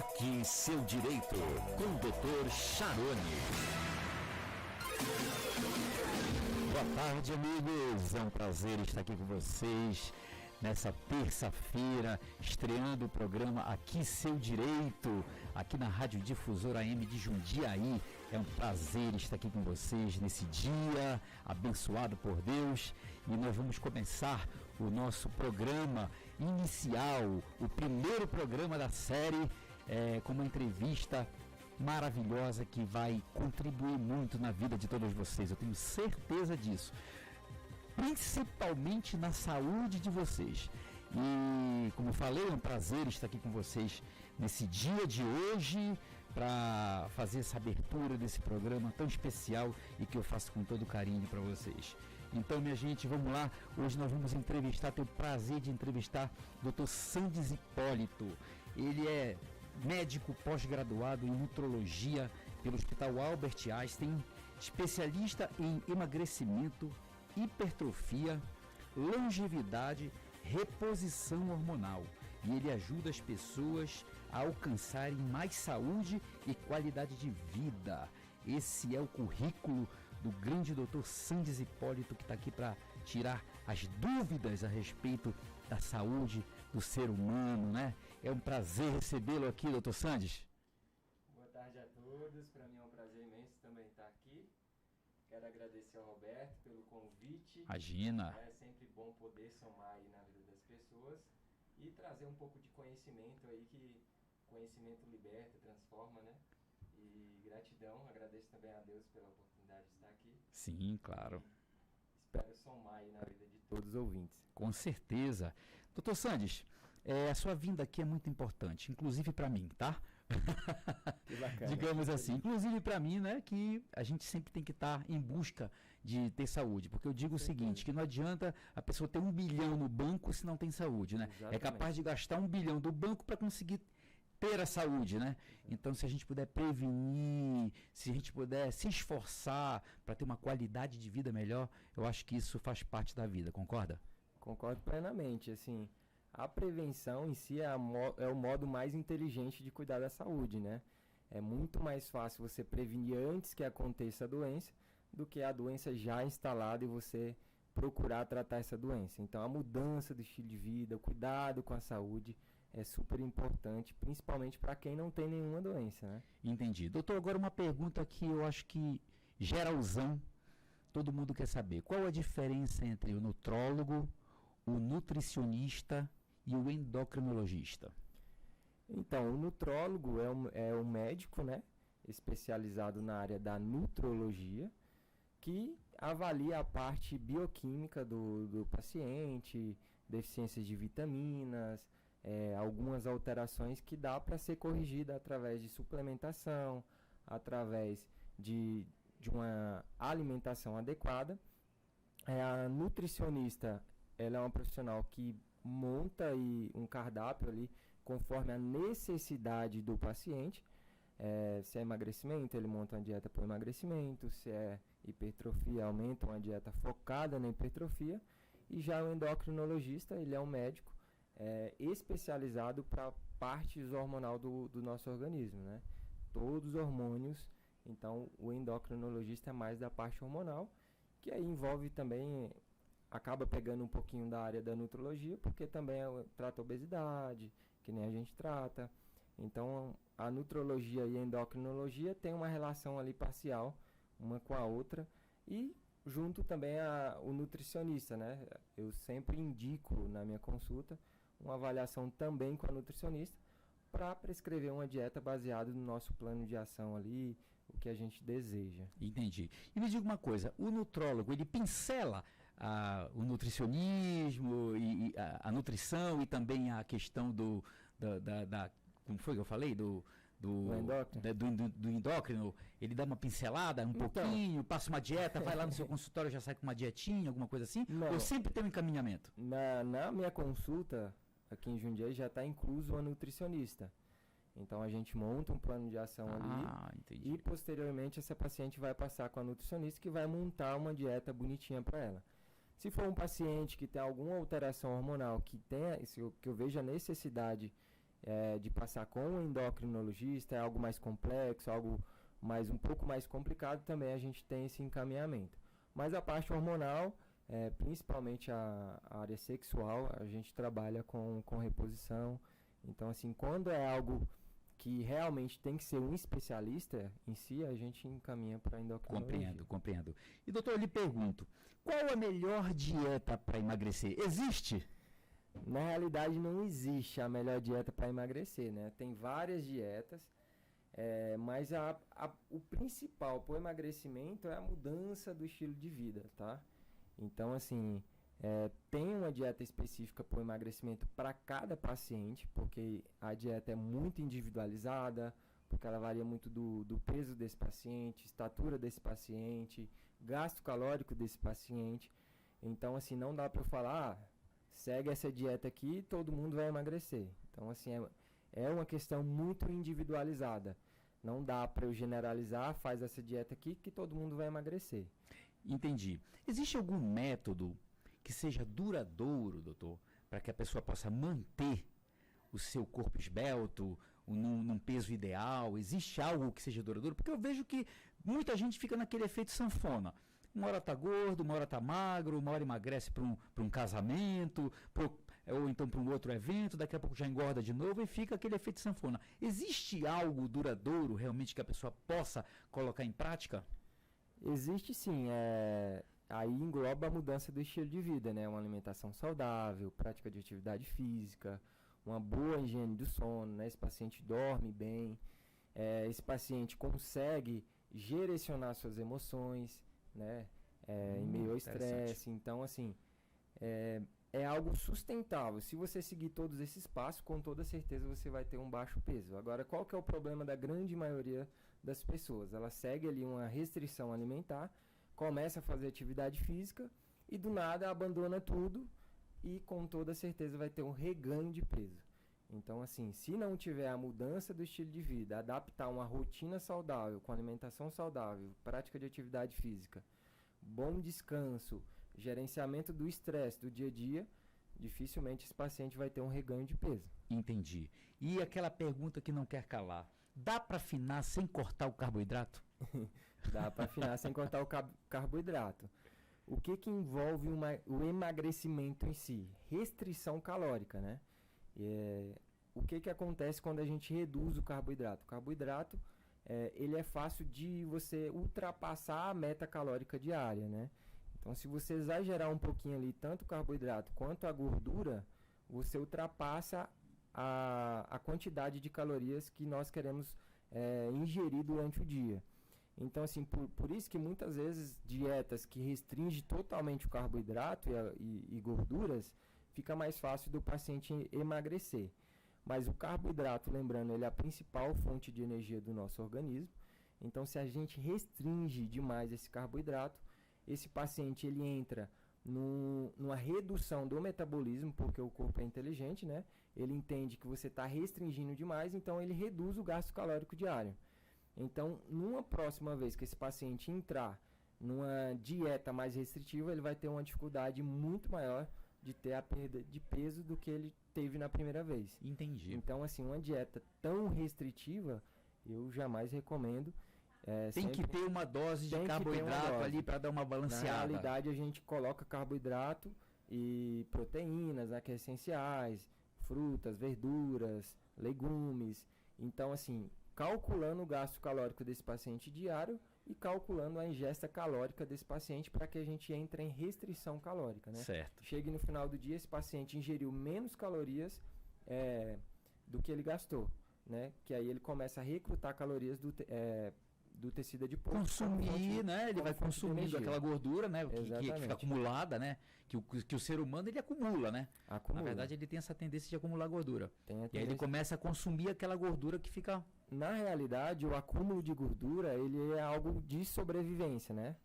Aqui Seu Direito, com o Dr. Charoni. Boa tarde, amigos. É um prazer estar aqui com vocês nessa terça-feira, estreando o programa Aqui Seu Direito, aqui na Rádio Difusora AM de Jundiaí. É um prazer estar aqui com vocês nesse dia abençoado por Deus, e nós vamos começar o nosso programa inicial, o primeiro programa da série, com uma entrevista maravilhosa que vai contribuir muito na vida de todos vocês, eu tenho certeza disso, principalmente na saúde de vocês. E como eu falei, é um prazer estar aqui com vocês nesse dia de hoje para fazer essa abertura desse programa tão especial e que eu faço com todo carinho para vocês. Então, minha gente, vamos lá. Hoje nós vamos entrevistar, tenho o prazer de entrevistar o Dr. Sandes Hipólito. Ele é médico pós-graduado em nutrologia pelo Hospital Albert Einstein, especialista em emagrecimento, hipertrofia, longevidade, reposição hormonal, e ele ajuda as pessoas a alcançarem mais saúde e qualidade de vida. Esse é o currículo do grande Dr. Sandes Hipólito, que está aqui para tirar as dúvidas a respeito da saúde do ser humano, né? É um prazer recebê-lo aqui, Dr. Sandes. Boa tarde a todos, para mim é um prazer imenso também estar aqui. Quero agradecer ao Roberto pelo convite. Imagina. É sempre bom poder somar aí na vida das pessoas e trazer um pouco de conhecimento aí, que conhecimento liberta, transforma, né? E gratidão, agradeço também a Deus pela oportunidade de estar aqui. Sim, claro. Espero somar aí na vida de todos os ouvintes. Com certeza. Dr. Sandes, a sua vinda aqui é muito importante, inclusive para mim, tá? Que bacana. Digamos assim, inclusive para mim, né, que a gente sempre tem que estar em busca de ter saúde, porque eu digo o seguinte, que não adianta a pessoa ter 1 bilhão no banco se não tem saúde, né? Exatamente. É capaz de gastar 1 bilhão do banco para conseguir ter a saúde, né? Então, se a gente puder prevenir, se a gente puder se esforçar para ter uma qualidade de vida melhor, eu acho que isso faz parte da vida, concorda? Concordo plenamente, assim, a prevenção em si é o modo mais inteligente de cuidar da saúde, né? É muito mais fácil você prevenir antes que aconteça a doença do que a doença já instalada e você procurar tratar essa doença. Então, a mudança do estilo de vida, o cuidado com a saúde é super importante, principalmente para quem não tem nenhuma doença, né? Entendi. Doutor, agora uma pergunta que eu acho que geralzão, todo mundo quer saber. Qual a diferença entre o nutrólogo, o nutricionista e o endocrinologista? Então, o nutrólogo é um médico, né, especializado na área da nutrologia, que avalia a parte bioquímica do paciente, deficiências de vitaminas, algumas alterações que dá para ser corrigida através de suplementação, através de uma alimentação adequada. A nutricionista, ela é uma profissional que monta um cardápio ali conforme a necessidade do paciente. Se é emagrecimento, ele monta uma dieta para o emagrecimento. Se é hipertrofia, aumenta uma dieta focada na hipertrofia. E já o endocrinologista, ele é um médico especializado para partes hormonal do nosso organismo, né? Todos os hormônios. Então, o endocrinologista é mais da parte hormonal, que aí envolve também, acaba pegando um pouquinho da área da nutrologia, porque também trata obesidade, que nem a gente trata. Então, a nutrologia e a endocrinologia tem uma relação ali parcial, uma com a outra, e junto também o nutricionista, né? Eu sempre indico na minha consulta uma avaliação também com a nutricionista para prescrever uma dieta baseada no nosso plano de ação ali, o que a gente deseja. Entendi. E me diga uma coisa, o nutrólogo, ele pincela o nutricionismo, e a nutrição e também a questão como foi que eu falei? Do endócrino, ele dá uma pincelada, pouquinho, passa uma dieta, vai lá no seu consultório, já sai com uma dietinha, alguma coisa assim? Não. Ou sempre tem um encaminhamento? Na minha consulta, aqui em Jundiaí, já está incluso uma nutricionista. Então, a gente monta um plano de ação ali entendi. E, posteriormente, essa paciente vai passar com a nutricionista, que vai montar uma dieta bonitinha para ela. Se for um paciente que tem alguma alteração hormonal, que eu veja a necessidade de passar com um endocrinologista, é algo mais complexo, algo um pouco mais complicado, também a gente tem esse encaminhamento. Mas a parte hormonal, principalmente a área sexual, a gente trabalha com reposição. Então, assim, quando é algo que realmente tem que ser um especialista em si, a gente encaminha para a endocrinologia. Compreendo. E doutor, eu lhe pergunto, qual a melhor dieta para emagrecer? Existe? Na realidade, não existe a melhor dieta para emagrecer, né? Tem várias dietas, mas o principal para o emagrecimento é a mudança do estilo de vida, tá? Então, assim, tem uma dieta específica para o emagrecimento para cada paciente, porque a dieta é muito individualizada, porque ela varia muito do peso desse paciente, estatura desse paciente, gasto calórico desse paciente. Então, assim, não dá para eu falar, segue essa dieta aqui e todo mundo vai emagrecer. Então, assim, é uma questão muito individualizada. Não dá para eu generalizar, faz essa dieta aqui que todo mundo vai emagrecer. Entendi. Existe algum método que seja duradouro, doutor, para que a pessoa possa manter o seu corpo esbelto, num peso ideal? Existe algo que seja duradouro? Porque eu vejo que muita gente fica naquele efeito sanfona. Uma hora tá gordo, uma hora tá magro, uma hora emagrece para um casamento, ou então para um outro evento, daqui a pouco já engorda de novo e fica aquele efeito sanfona. Existe algo duradouro realmente que a pessoa possa colocar em prática? Existe sim, aí engloba a mudança do estilo de vida, né? Uma alimentação saudável, prática de atividade física, uma boa higiene do sono, né? Esse paciente dorme bem, esse paciente consegue direcionar suas emoções, né? Em meio ao estresse. Então, assim, é algo sustentável. Se você seguir todos esses passos, com toda certeza você vai ter um baixo peso. Agora, qual que é o problema da grande maioria das pessoas? Ela segue ali uma restrição alimentar, começa a fazer atividade física e do nada abandona tudo e com toda certeza vai ter um reganho de peso. Então, assim, se não tiver a mudança do estilo de vida, adaptar uma rotina saudável, com alimentação saudável, prática de atividade física, bom descanso, gerenciamento do estresse do dia a dia, dificilmente esse paciente vai ter um reganho de peso. Entendi. E aquela pergunta que não quer calar, dá para afinar sem cortar o carboidrato? Dá para afinar sem cortar o carboidrato. O que envolve o emagrecimento em si? Restrição calórica, né? O que acontece quando a gente reduz o carboidrato? O carboidrato, ele é fácil de você ultrapassar a meta calórica diária, né? Então, se você exagerar um pouquinho ali, tanto o carboidrato quanto a gordura, você ultrapassa a quantidade de calorias que nós queremos ingerir durante o dia. Então, assim, por isso que muitas vezes dietas que restringem totalmente o carboidrato e gorduras, fica mais fácil do paciente emagrecer. Mas o carboidrato, lembrando, ele é a principal fonte de energia do nosso organismo. Então, se a gente restringe demais esse carboidrato, esse paciente ele entra numa redução do metabolismo, porque o corpo é inteligente, né? Ele entende que você está restringindo demais, então ele reduz o gasto calórico diário. Então, numa próxima vez que esse paciente entrar numa dieta mais restritiva, ele vai ter uma dificuldade muito maior de ter a perda de peso do que ele teve na primeira vez. Entendi. Então, assim, uma dieta tão restritiva, eu jamais recomendo. Tem que ter uma dose de carboidrato ali para dar uma balanceada. Na realidade, a gente coloca carboidrato e proteínas, né, que é essenciais, frutas, verduras, legumes. Então, assim, calculando o gasto calórico desse paciente diário e calculando a ingesta calórica desse paciente para que a gente entre em restrição calórica, né? Certo. Chegue no final do dia, esse paciente ingeriu menos calorias do que ele gastou, né? Que aí ele começa a recrutar calorias do tecido adiposo. Consumir, né? Ele vai consumindo aquela gordura, né? Que fica acumulada, né? Que o ser humano ele acumula, né? Acumula. Na verdade, ele tem essa tendência de acumular gordura. E aí ele começa a consumir aquela gordura que fica... Na realidade, o acúmulo de gordura, ele é algo de sobrevivência, né?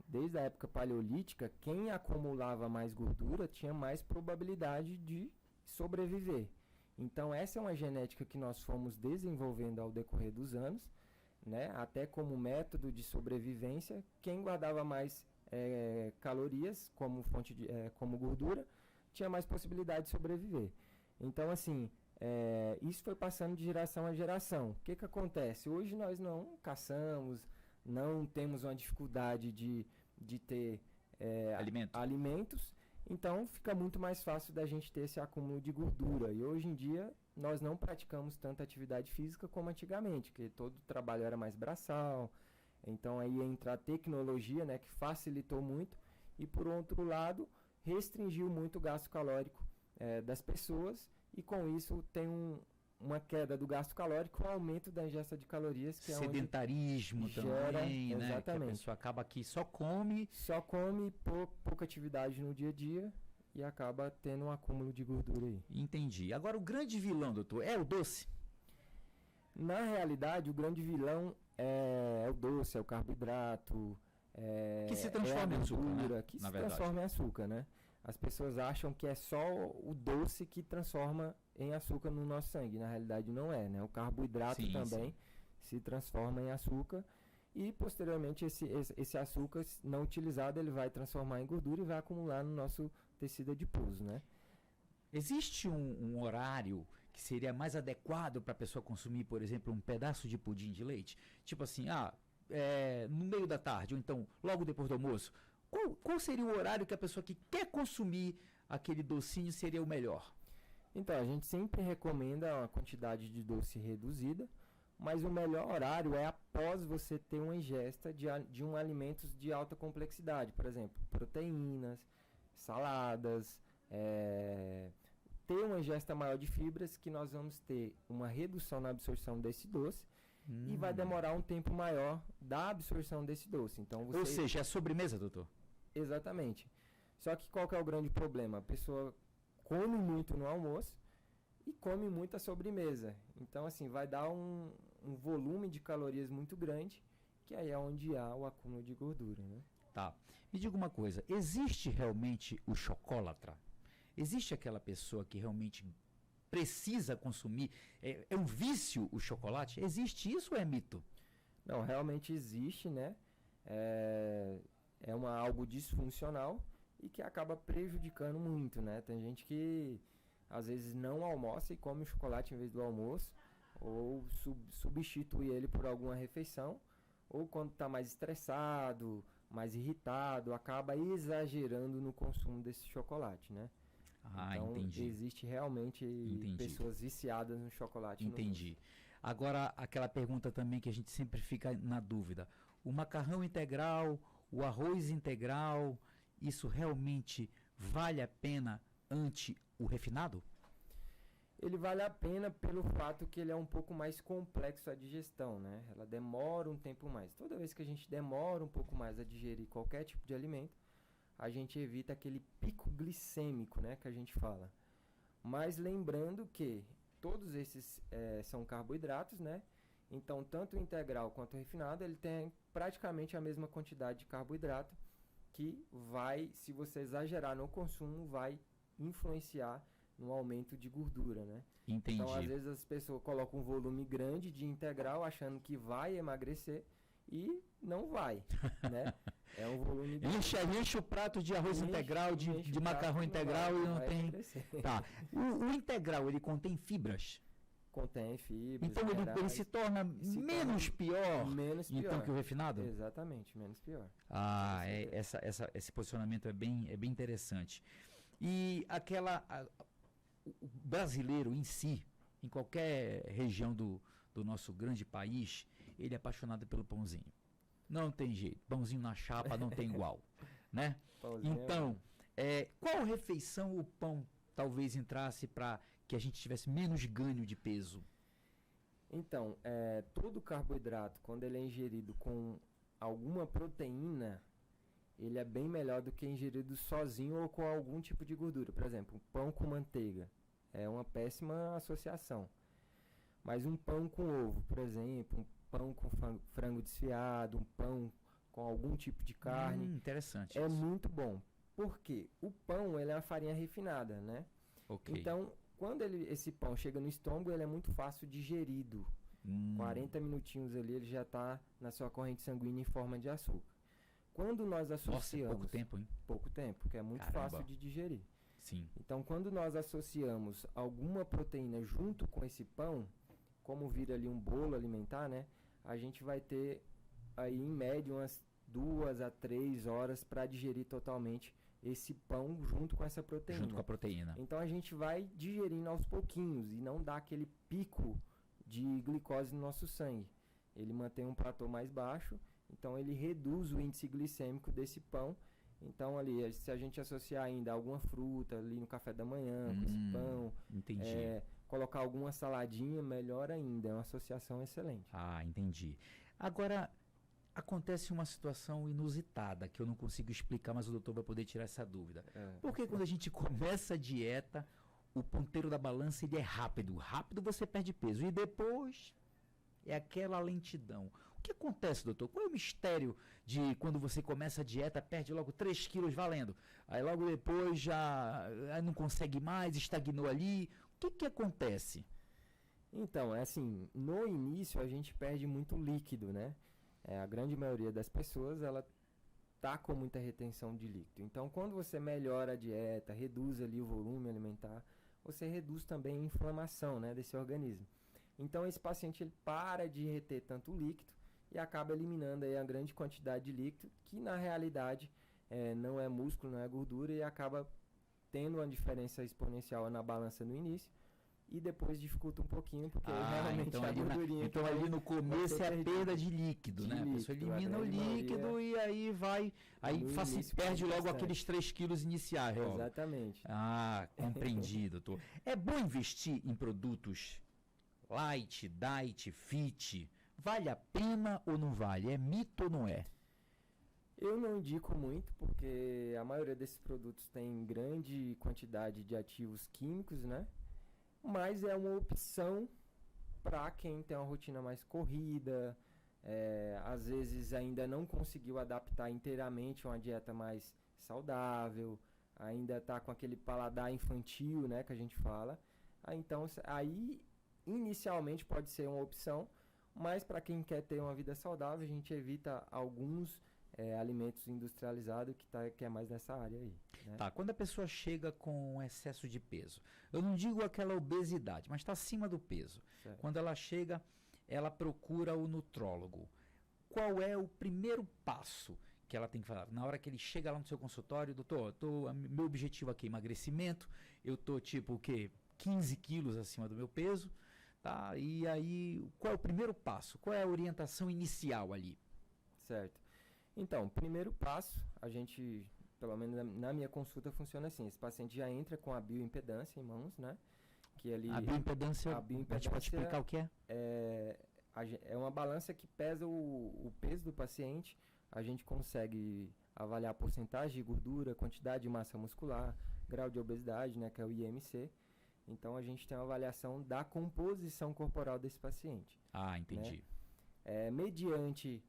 Desde a época paleolítica, quem acumulava mais gordura tinha mais probabilidade de sobreviver. Então, essa é uma genética que nós fomos desenvolvendo ao decorrer dos anos, né? Até como método de sobrevivência, quem guardava mais calorias como fonte como gordura tinha mais possibilidade de sobreviver. Então, assim, isso foi passando de geração a geração. O que acontece? Hoje nós não caçamos, não temos uma dificuldade de ter alimentos, então fica muito mais fácil da gente ter esse acúmulo de gordura. E hoje em dia nós não praticamos tanta atividade física como antigamente, que todo o trabalho era mais braçal. Então aí entra a tecnologia, né, que facilitou muito, e por outro lado restringiu muito o gasto calórico das pessoas, e com isso tem uma queda do gasto calórico, um aumento da ingesta de calorias, que sedentarismo também, né? Exatamente. Que a pessoa acaba que só come, pouca atividade no dia a dia e acaba tendo um acúmulo de gordura aí. Entendi. Agora, o grande vilão, doutor, é o doce? Na realidade, o grande vilão é o doce, é o carboidrato, que se transforma em açúcar, né? Que se transforma em açúcar, né? As pessoas acham que é só o doce que transforma em açúcar no nosso sangue. Na realidade não é, né? O carboidrato também se transforma em açúcar, e posteriormente esse açúcar não utilizado ele vai transformar em gordura e vai acumular no nosso tecido adiposo, né? Existe um horário que seria mais adequado para a pessoa consumir, por exemplo, um pedaço de pudim de leite? Tipo assim, no meio da tarde, ou então logo depois do almoço. Qual seria o horário que a pessoa que quer consumir aquele docinho seria o melhor? Então, a gente sempre recomenda uma quantidade de doce reduzida, mas o melhor horário é após você ter uma ingesta de alimentos de alta complexidade, por exemplo, proteínas, saladas, ter uma ingesta maior de fibras, que nós vamos ter uma redução na absorção desse doce, e vai demorar um tempo maior da absorção desse doce. Então, ou seja, é sobremesa, doutor? Exatamente. Só que qual que é o grande problema? A pessoa come muito no almoço e come muita sobremesa. Então, assim, vai dar um volume de calorias muito grande, que aí é onde há o acúmulo de gordura, né? Tá. Me diga uma coisa, existe realmente o chocolatra? Existe aquela pessoa que realmente precisa consumir? É um vício o chocolate? Existe isso ou é mito? Não, realmente existe, né? Algo disfuncional e que acaba prejudicando muito, né? Tem gente que às vezes não almoça e come o chocolate em vez do almoço, ou substitui ele por alguma refeição, ou quando está mais estressado, mais irritado, acaba exagerando no consumo desse chocolate, né? Então, entendi. Existe realmente pessoas viciadas no chocolate. Entendi. Agora, aquela pergunta também que a gente sempre fica na dúvida. O macarrão integral, o arroz integral, isso realmente vale a pena ante o refinado? Ele vale a pena pelo fato que ele é um pouco mais complexo a digestão, né? Ela demora um tempo mais. Toda vez que a gente demora um pouco mais a digerir qualquer tipo de alimento, a gente evita aquele pico glicêmico, né, que a gente fala. Mas lembrando que todos esses são carboidratos, né? Então, tanto o integral quanto o refinado, ele tem praticamente a mesma quantidade de carboidrato, que vai, se você exagerar no consumo, vai influenciar no aumento de gordura, né? Entendi. Então, às vezes as pessoas colocam um volume grande de integral achando que vai emagrecer e não vai, né? É um volume grande. Enche o prato de arroz integral, de macarrão integral e não tem... Tá. O integral, ele contém fibras? Contém fibras. Então ele se torna menos pior então que o refinado? Exatamente, menos pior. Esse posicionamento é bem interessante. E o brasileiro em si, em qualquer região do nosso grande país, ele é apaixonado pelo pãozinho. Não tem jeito, pãozinho na chapa não tem igual, né? Então, qual refeição o pão talvez entrasse para que a gente tivesse menos ganho de peso? Então, todo carboidrato, quando ele é ingerido com alguma proteína, ele é bem melhor do que ingerido sozinho ou com algum tipo de gordura. Por exemplo, pão com manteiga é uma péssima associação. Mas um pão com ovo, por exemplo, um pão com frango desfiado, um pão com algum tipo de carne, interessante é isso. muito bom. Por quê? O pão ele é uma farinha refinada, né? Okay. Então, quando esse pão chega no estômago, ele é muito fácil digerido. 40 minutinhos ali, ele já está na sua corrente sanguínea em forma de açúcar. Quando nós associamos... Nossa, pouco tempo, hein? Pouco tempo, porque é muito fácil de digerir. Sim. Então, quando nós associamos alguma proteína junto com esse pão, como vira ali um bolo alimentar, né? A gente vai ter aí em média umas 2 a 3 horas para digerir totalmente esse pão junto com essa proteína. Junto com a proteína. Então a gente vai digerindo aos pouquinhos e não dá aquele pico de glicose no nosso sangue. Ele mantém um platô mais baixo, então ele reduz o índice glicêmico desse pão. Então ali, se a gente associar ainda alguma fruta ali no café da manhã com esse pão, entendi. Colocar alguma saladinha, melhor ainda. É uma associação excelente. Ah, entendi. Agora, acontece uma situação inusitada que eu não consigo explicar, mas o doutor vai poder tirar essa dúvida. Porque quando a gente começa a dieta, o ponteiro da balança ele é rápido. Rápido você perde peso. E depois é aquela lentidão. O que acontece, doutor? Qual é o mistério de quando você começa a dieta, perde logo 3 quilos valendo? Aí logo depois já não consegue mais, estagnou ali. O que acontece? Então, é assim, no início a gente perde muito líquido, né? A grande maioria das pessoas, ela tá com muita retenção de líquido. Então, quando você melhora a dieta, reduz ali o volume alimentar, você reduz também a inflamação, né, desse organismo. Então, esse paciente ele para de reter tanto líquido e acaba eliminando aí a grande quantidade de líquido, que na realidade não é músculo, não é gordura, e acaba tendo uma diferença exponencial na balança no início. E depois dificulta um pouquinho, porque realmente então a gordurinha... Então ali no começo é a perda de líquido, né? A pessoa elimina o líquido e aí vai... Aí perde logo aqueles 3 quilos iniciais. Exatamente. Ah, compreendido, doutor. É bom investir em produtos light, diet, fit? Vale a pena ou não vale? É mito ou não é? Eu não indico muito, porque a maioria desses produtos tem grande quantidade de ativos químicos, né? Mas é uma opção para quem tem uma rotina mais corrida, às vezes ainda não conseguiu adaptar inteiramente uma dieta mais saudável, ainda está com aquele paladar infantil, né, que a gente fala. Então, aí inicialmente pode ser uma opção, mas para quem quer ter uma vida saudável, a gente evita alguns alimentos industrializados que é mais nessa área aí. Né? Tá, quando a pessoa chega com excesso de peso, eu não digo aquela obesidade, mas está acima do peso. Certo. Quando ela chega, ela procura o nutrólogo. Qual é o primeiro passo que ela tem que fazer? Na hora que ele chega lá no seu consultório, doutor, meu objetivo aqui é emagrecimento, eu tô tipo o quê? 15 quilos acima do meu peso, tá? E aí, qual é o primeiro passo? Qual é a orientação inicial ali? Certo. Então, primeiro passo, a gente, pelo menos na minha consulta, funciona assim. Esse paciente já entra com a bioimpedância em mãos, né? Que ali, a bioimpedância, a gente pode explicar o que é? É uma balança que pesa o peso do paciente. A gente consegue avaliar a porcentagem de gordura, quantidade de massa muscular, grau de obesidade, né? Que é o IMC. Então, a gente tem uma avaliação da composição corporal desse paciente. Ah, entendi. Né? Mediante...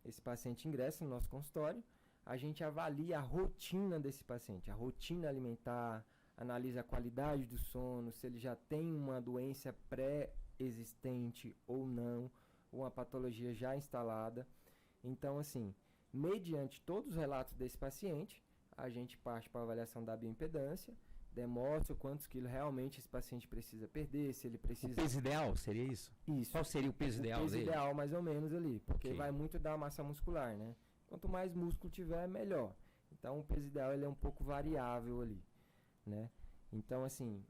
esse paciente ingressa no nosso consultório, a gente avalia a rotina desse paciente, a rotina alimentar, analisa a qualidade do sono, se ele já tem uma doença pré-existente ou não, uma patologia já instalada. Então, assim, mediante todos os relatos desse paciente, a gente parte para a avaliação da bioimpedância, demonstra quantos quilos realmente esse paciente precisa perder, se ele precisa... O peso ideal seria isso? Isso. Qual seria o peso ideal dele? O peso ideal, mais ou menos, ali, porque vai muito da massa muscular, né? Quanto mais músculo tiver, melhor. Então, o peso ideal ele é um pouco variável ali, né? Então, assim,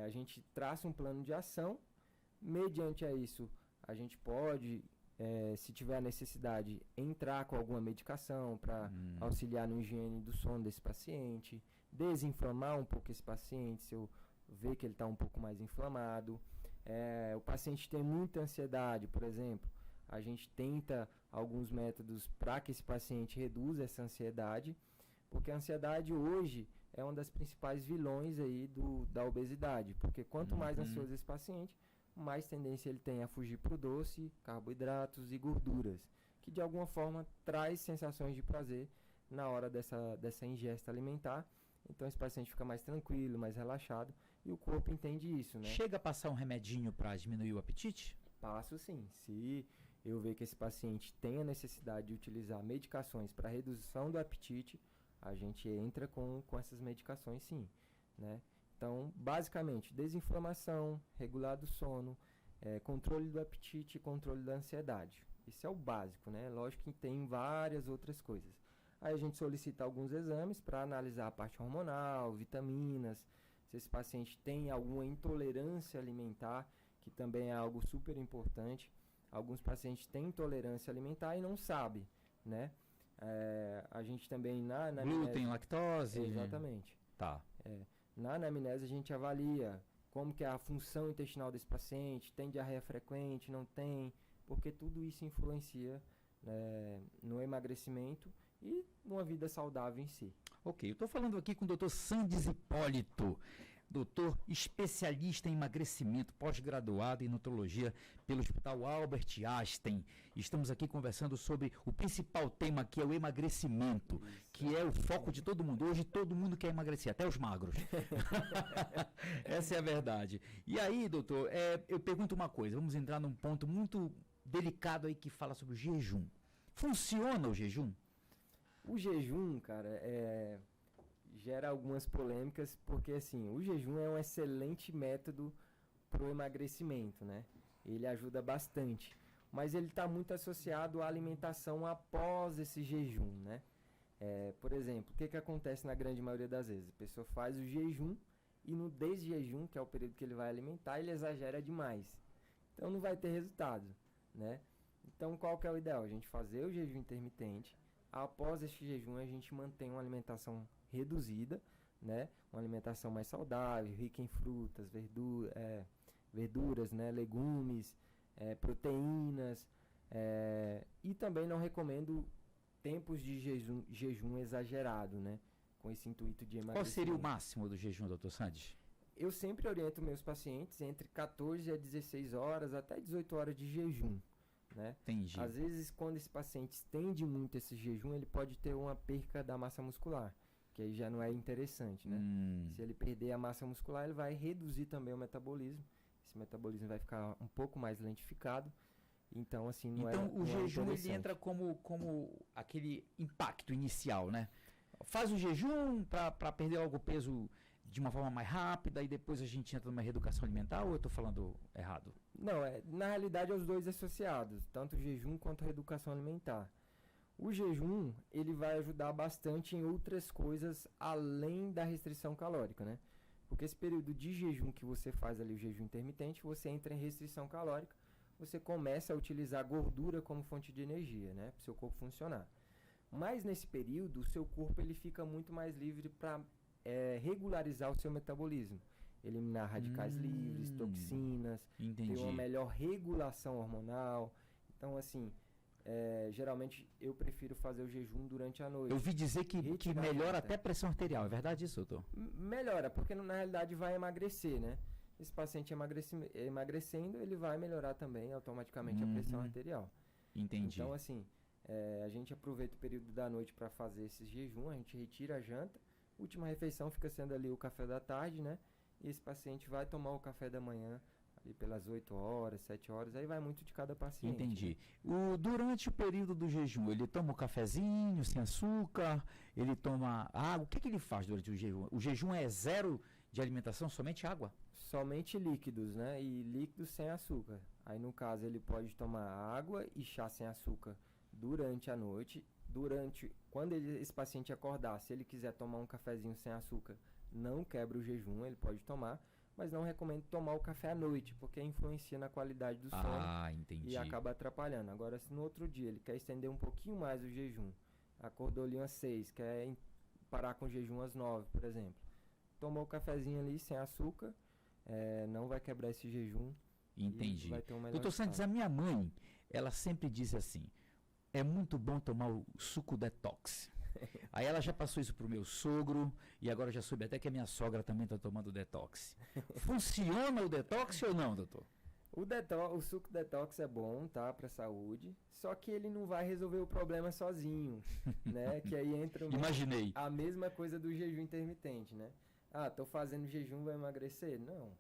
a gente traça um plano de ação, mediante a isso, a gente pode, se tiver a necessidade, entrar com alguma medicação para auxiliar no higiene do sono desse paciente, desinflamar um pouco esse paciente, se eu ver que ele está um pouco mais inflamado. O paciente tem muita ansiedade, por exemplo, a gente tenta alguns métodos para que esse paciente reduza essa ansiedade, porque a ansiedade hoje é uma das principais vilões aí da obesidade, porque quanto mais ansioso esse paciente, mais tendência ele tem a fugir para o doce, carboidratos e gorduras, que de alguma forma traz sensações de prazer na hora dessa ingesta alimentar. Então esse paciente fica mais tranquilo, mais relaxado, e o corpo entende isso, né? Chega a passar um remedinho para diminuir o apetite? Passo sim. Se eu ver que esse paciente tem a necessidade de utilizar medicações para redução do apetite, a gente entra com essas medicações sim. né? Então, basicamente, desinflamação, regular do sono, controle do apetite e controle da ansiedade. Isso é o básico, né? Lógico que tem várias outras coisas. Aí a gente solicita alguns exames para analisar a parte hormonal, vitaminas, se esse paciente tem alguma intolerância alimentar, que também é algo super importante. Alguns pacientes têm intolerância alimentar e não sabem, né? A gente também na glúten, lactose. Exatamente. Tá. Na anamnese a gente avalia como que é a função intestinal desse paciente, tem diarreia frequente, não tem, porque tudo isso influencia no emagrecimento e numa vida saudável em si. Ok, eu estou falando aqui com o Dr. Sandes Hipólito, doutor especialista em emagrecimento, pós-graduado em nutrologia pelo Hospital Albert Einstein. Estamos aqui conversando sobre o principal tema, que é o emagrecimento, que é o foco de todo mundo. Hoje todo mundo quer emagrecer, até os magros. Essa é a verdade. E aí, doutor, eu pergunto uma coisa, vamos entrar num ponto muito delicado aí que fala sobre o jejum. Funciona o jejum? O jejum, cara, gera algumas polêmicas, porque assim, o jejum é um excelente método para o emagrecimento, né? Ele ajuda bastante, mas ele está muito associado à alimentação após esse jejum, né? Por exemplo, o que acontece na grande maioria das vezes? A pessoa faz o jejum e no desjejum, que é o período que ele vai alimentar, ele exagera demais. Então não vai ter resultado, né? Então qual que é o ideal? A gente fazer o jejum intermitente. Após este jejum, a gente mantém uma alimentação reduzida, né? Uma alimentação mais saudável, rica em frutas, verduras, né? Legumes, proteínas. E também não recomendo tempos de jejum exagerado, né? Com esse intuito de emagrecimento. Qual seria o máximo do jejum, doutor Sandes? Eu sempre oriento meus pacientes entre 14 a 16 horas até 18 horas de jejum. Né? Entendi. Às vezes, quando esse paciente estende muito esse jejum, ele pode ter uma perca da massa muscular, que aí já não é interessante, né? Se ele perder a massa muscular, ele vai reduzir também o metabolismo. Esse metabolismo vai ficar um pouco mais lentificado. Então, assim, o jejum ele entra como aquele impacto inicial, né? Faz o jejum para perder logo o peso de uma forma mais rápida e depois a gente entra numa reeducação alimentar, ou eu estou falando errado? Não, na realidade é os dois associados, tanto o jejum quanto a reeducação alimentar. O jejum, ele vai ajudar bastante em outras coisas além da restrição calórica, né? Porque esse período de jejum que você faz ali, o jejum intermitente, você entra em restrição calórica, você começa a utilizar gordura como fonte de energia, né? Para o seu corpo funcionar. Mas nesse período, o seu corpo ele fica muito mais livre para regularizar o seu metabolismo. Eliminar radicais livres, toxinas, Entendi. ter uma melhor regulação hormonal. Então, assim, geralmente eu prefiro fazer o jejum durante a noite. Eu ouvi dizer que melhora até a pressão arterial, é verdade isso, doutor? Melhora, porque na realidade vai emagrecer, né? Esse paciente emagrecendo, ele vai melhorar também automaticamente a pressão arterial. Entendi. Então, assim, a gente aproveita o período da noite para fazer esse jejum, a gente retira a janta, última refeição fica sendo ali o café da tarde, né? E esse paciente vai tomar o café da manhã ali pelas 8 horas, 7 horas, aí vai muito de cada paciente. Entendi. Durante o período do jejum, ele toma um cafezinho sem açúcar, ele toma água, o que ele faz durante o jejum? O jejum é zero de alimentação, somente água? Somente líquidos, né? E líquidos sem açúcar. Aí no caso ele pode tomar água e chá sem açúcar durante a noite. Quando esse paciente acordar, se ele quiser tomar um cafezinho sem açúcar, não quebra o jejum, ele pode tomar, mas não recomendo tomar o café à noite, porque influencia na qualidade do sono e acaba atrapalhando. Agora, se no outro dia ele quer estender um pouquinho mais o jejum, acordou ali às 6, quer parar com o jejum às 9, por exemplo, tomou o cafezinho ali sem açúcar, não vai quebrar esse jejum. Entendi. Vai ter um melhor Doutor Santos, a minha mãe, ela sempre diz assim, é muito bom tomar o suco detox. Aí ela já passou isso pro meu sogro e agora já soube até que a minha sogra também está tomando detox. Funciona o detox ou não, doutor? O suco detox é bom, tá, para saúde, só que ele não vai resolver o problema sozinho, né? Que aí entra a mesma coisa do jejum intermitente, né? Tô fazendo jejum, vai emagrecer? Não.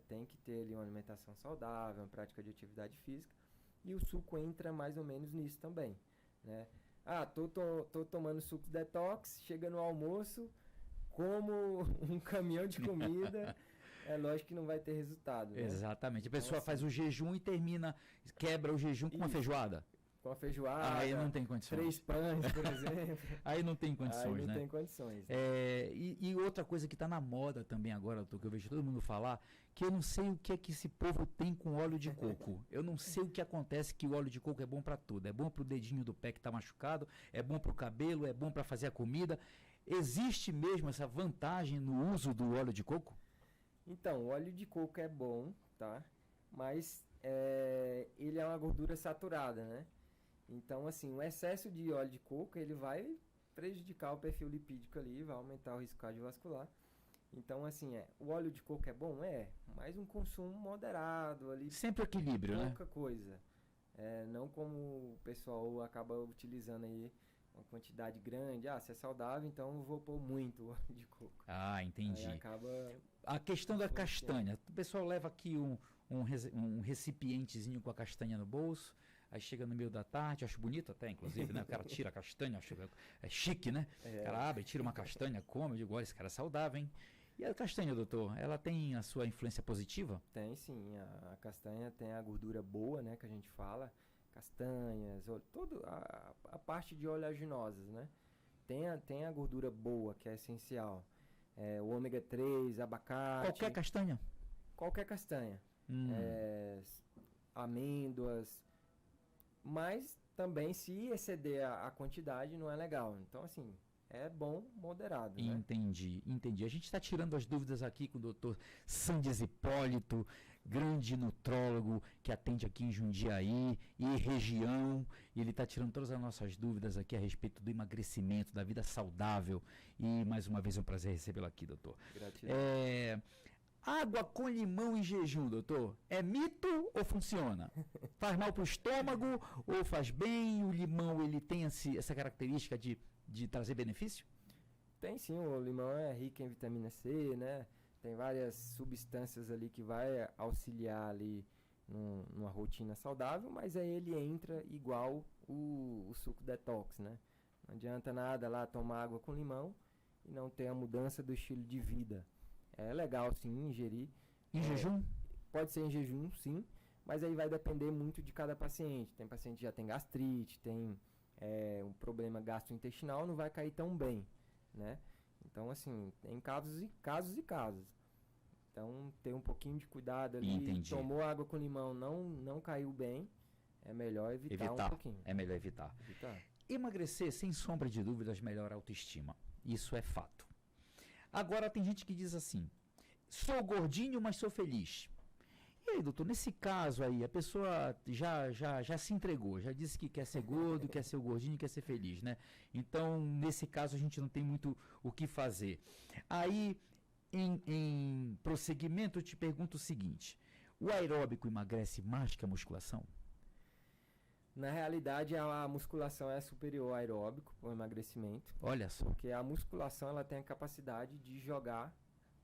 Tem que ter ali uma alimentação saudável, uma prática de atividade física, e o suco entra mais ou menos nisso também, né? Tô tomando suco detox, chega no almoço, como um caminhão de comida, é lógico que não vai ter resultado, né? Exatamente. A Então, pessoa assim, faz o jejum e quebra o jejum com uma Isso. feijoada. Com a feijoada, Aí não tem condições. 3 pães, por exemplo. Aí não tem condições, Aí não né? tem condições. E outra coisa que está na moda também agora, doutor, que eu vejo todo mundo falar, que eu não sei o que é que esse povo tem com óleo de coco. Eu não sei o que acontece, que o óleo de coco é bom para tudo. É bom para o dedinho do pé que está machucado, é bom para o cabelo, é bom para fazer a comida. Existe mesmo essa vantagem no uso do óleo de coco? Então, o óleo de coco é bom, tá? Mas ele é uma gordura saturada, né? Então, assim, o excesso de óleo de coco, ele vai prejudicar o perfil lipídico ali, vai aumentar o risco cardiovascular. Então, assim, o óleo de coco é bom? Mas um consumo moderado ali. Sempre equilíbrio, né? Pouca coisa. Não como o pessoal acaba utilizando aí uma quantidade grande. Se é saudável, então eu vou pôr muito óleo de coco. Ah, entendi. Aí acaba... A questão da castanha. O pessoal leva aqui um recipientezinho com a castanha no bolso, aí chega no meio da tarde, acho bonito até, inclusive, né? O cara tira a castanha, é chique, né? O cara abre, tira uma castanha, come, eu digo, olha, esse cara é saudável, hein? E a castanha, doutor, ela tem a sua influência positiva? Tem sim, a castanha tem a gordura boa, né, que a gente fala, castanhas, toda a parte de oleaginosas, né? Tem a gordura boa, que é essencial. O ômega 3, abacate. Qualquer castanha? Qualquer castanha. Amêndoas. Mas também, se exceder a quantidade, não é legal. Então, assim, é bom moderado, né? Entendi. A gente está tirando as dúvidas aqui com o doutor Sandes Hipólito, grande nutrólogo que atende aqui em Jundiaí e região. E ele está tirando todas as nossas dúvidas aqui a respeito do emagrecimento, da vida saudável. E mais uma vez é um prazer recebê-lo aqui, doutor. Gratidão. Água com limão em jejum, doutor, é mito ou funciona? Faz mal para o estômago ou faz bem? O limão, ele tem essa característica de trazer benefício? Tem sim, o limão é rico em vitamina C, né? Tem várias substâncias ali que vai auxiliar ali numa rotina saudável, mas aí ele entra igual o suco detox, né? Não adianta nada lá tomar água com limão e não ter a mudança do estilo de vida. É legal sim ingerir. Em jejum? Pode ser em jejum, sim, mas aí vai depender muito de cada paciente. Tem paciente que já tem gastrite, tem um problema gastrointestinal, não vai cair tão bem, né? Então, assim, tem casos e casos. Então, ter um pouquinho de cuidado ali. Entendi. Tomou água com limão, não caiu bem, é melhor evitar um pouquinho. É melhor evitar. Emagrecer, sem sombra de dúvidas, melhora a autoestima. Isso é fato. Agora, tem gente que diz assim, sou gordinho, mas sou feliz. E aí, doutor, nesse caso aí, a pessoa já se entregou, já disse que quer ser gordo, quer ser o gordinho, quer ser feliz, né? Então, nesse caso, a gente não tem muito o que fazer. Aí, em prosseguimento, eu te pergunto o seguinte, o aeróbico emagrece mais que a musculação? Na realidade, a musculação é superior ao aeróbico, ao emagrecimento. Olha só. Porque a musculação ela tem a capacidade de jogar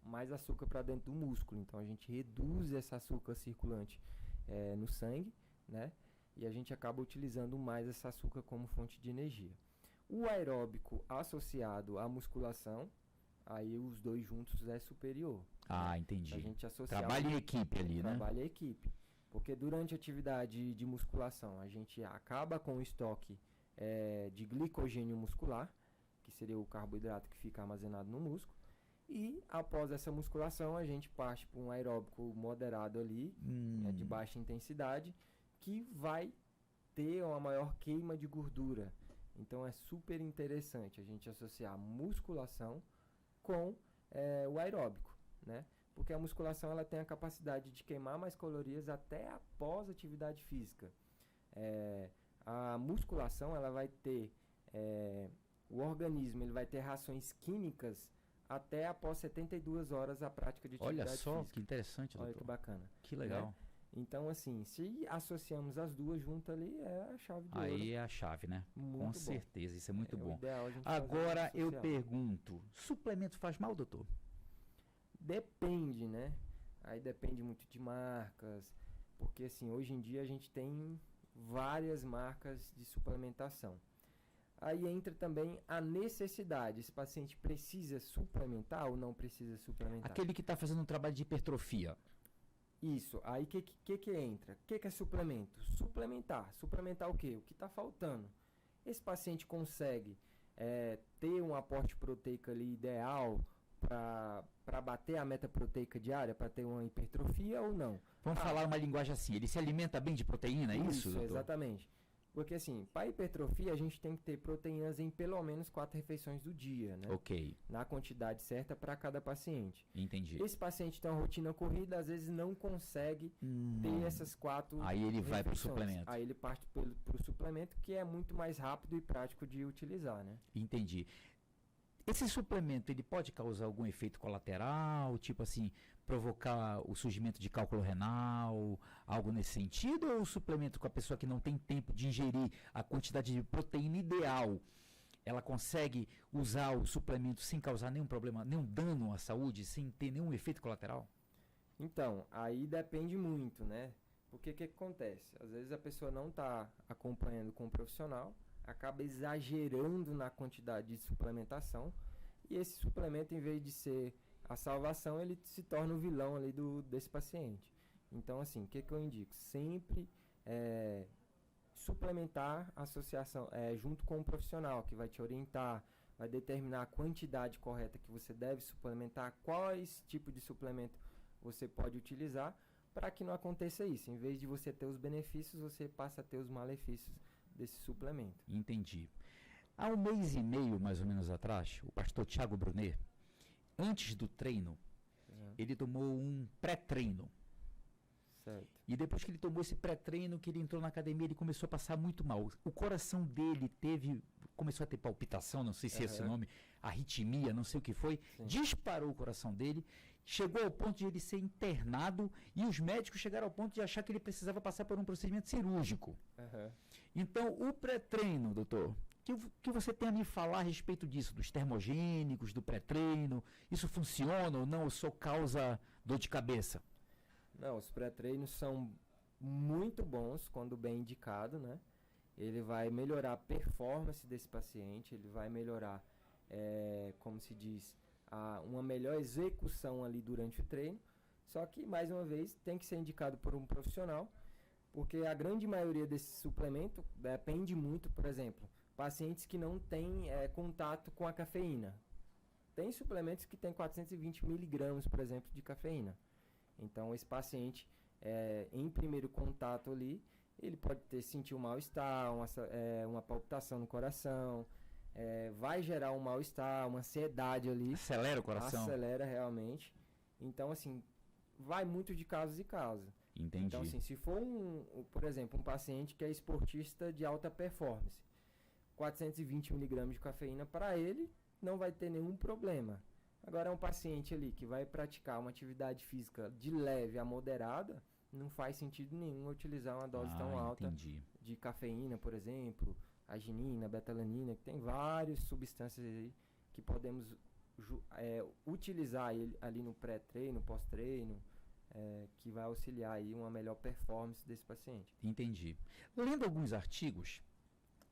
mais açúcar para dentro do músculo. Então, a gente reduz esse açúcar circulante no sangue, né? E a gente acaba utilizando mais esse açúcar como fonte de energia. O aeróbico associado à musculação, aí os dois juntos é superior. Ah, entendi. A gente associar Trabalha em equipe ali, né? Trabalha em equipe. Porque durante a atividade de musculação, a gente acaba com o estoque de glicogênio muscular, que seria o carboidrato que fica armazenado no músculo. E após essa musculação, a gente parte para um aeróbico moderado ali, de baixa intensidade, que vai ter uma maior queima de gordura. Então é super interessante a gente associar musculação com o aeróbico, né? Porque a musculação ela tem a capacidade de queimar mais calorias até após a atividade física. A musculação ela vai ter, o organismo ele vai ter reações químicas até após 72 horas da prática de atividade física. Olha só, que interessante, doutor. Olha que bacana. Que legal. Né? Então, assim, se associamos as duas juntas ali, é a chave de ouro. Aí é a chave, né? Muito Com bom. certeza, isso é muito bom. Ideal, agora eu pergunto, suplemento faz mal, doutor? Depende, né? Aí depende muito de marcas, porque assim, hoje em dia a gente tem várias marcas de suplementação. Aí entra também a necessidade. Esse paciente precisa suplementar ou não precisa suplementar? Aquele que está fazendo um trabalho de hipertrofia. Isso. Aí o que entra? O que é suplemento? Suplementar. Suplementar o quê? O que está faltando. Esse paciente consegue ter um aporte proteico ali ideal para bater a meta proteica diária, para ter uma hipertrofia ou não? Vamos falar uma linguagem assim, ele se alimenta bem de proteína, é isso, doutor? Exatamente. Porque assim, para hipertrofia a gente tem que ter proteínas em pelo menos 4 refeições do dia, né? Ok. Na quantidade certa para cada paciente. Entendi. Esse paciente tem uma rotina corrida, às vezes não consegue ter essas 4 Aí ele vai para o refeições. suplemento. Aí ele parte para o suplemento, que é muito mais rápido e prático de utilizar, né? Entendi. Esse suplemento, ele pode causar algum efeito colateral, tipo assim, provocar o surgimento de cálculo renal, algo nesse sentido? Ou o suplemento com a pessoa que não tem tempo de ingerir a quantidade de proteína ideal, ela consegue usar o suplemento sem causar nenhum problema, nenhum dano à saúde, sem ter nenhum efeito colateral? Então, aí depende muito, né? Porque o que acontece? Às vezes a pessoa não está acompanhando com o profissional, acaba exagerando na quantidade de suplementação, e esse suplemento, em vez de ser a salvação, ele se torna o vilão ali desse paciente. Então, assim, o que eu indico? Sempre suplementar a associação junto com o profissional, que vai te orientar, vai determinar a quantidade correta que você deve suplementar, quais tipos de suplemento você pode utilizar, para que não aconteça isso. Em vez de você ter os benefícios, você passa a ter os malefícios desse suplemento. Entendi. Há um mês e meio, mais ou menos atrás, o pastor Thiago Brunet, antes do treino, ele tomou um pré-treino. Certo. E depois que ele tomou esse pré-treino, que ele entrou na academia, ele começou a passar muito mal. O coração dele começou a ter palpitação, não sei se é esse nome, arritmia, não sei o que foi. Sim. Disparou o coração dele, chegou ao ponto de ele ser internado e os médicos chegaram ao ponto de achar que ele precisava passar por um procedimento cirúrgico. Então, o pré-treino, doutor, que você tem a me falar a respeito disso, dos termogênicos, do pré-treino, isso funciona ou não, ou só causa dor de cabeça? Não, os pré-treinos são muito bons quando bem indicado, né? Ele vai melhorar a performance desse paciente, ele vai melhorar, como se diz, uma melhor execução ali durante o treino. Só que, mais uma vez, tem que ser indicado por um profissional, porque a grande maioria desse suplemento depende muito, por exemplo, pacientes que não têm contato com a cafeína. Tem suplementos que têm 420 miligramas, por exemplo, de cafeína. Então, esse paciente, em primeiro contato ali, ele pode sentir um mal-estar, uma palpitação no coração, vai gerar um mal-estar, uma ansiedade ali. Acelera o coração. Acelera realmente. Então, assim, vai muito de casos e casos. Entendi. Então, assim, se for, por exemplo, um paciente que é esportista de alta performance, 420 miligramas de cafeína, para ele, não vai ter nenhum problema. Agora, é um paciente ali que vai praticar uma atividade física de leve a moderada, não faz sentido nenhum utilizar uma dose tão alta de cafeína, por exemplo, arginina, betalanina, que tem várias substâncias aí que podemos utilizar ali no pré-treino, pós-treino, que vai auxiliar aí uma melhor performance desse paciente. Entendi. Lendo alguns artigos,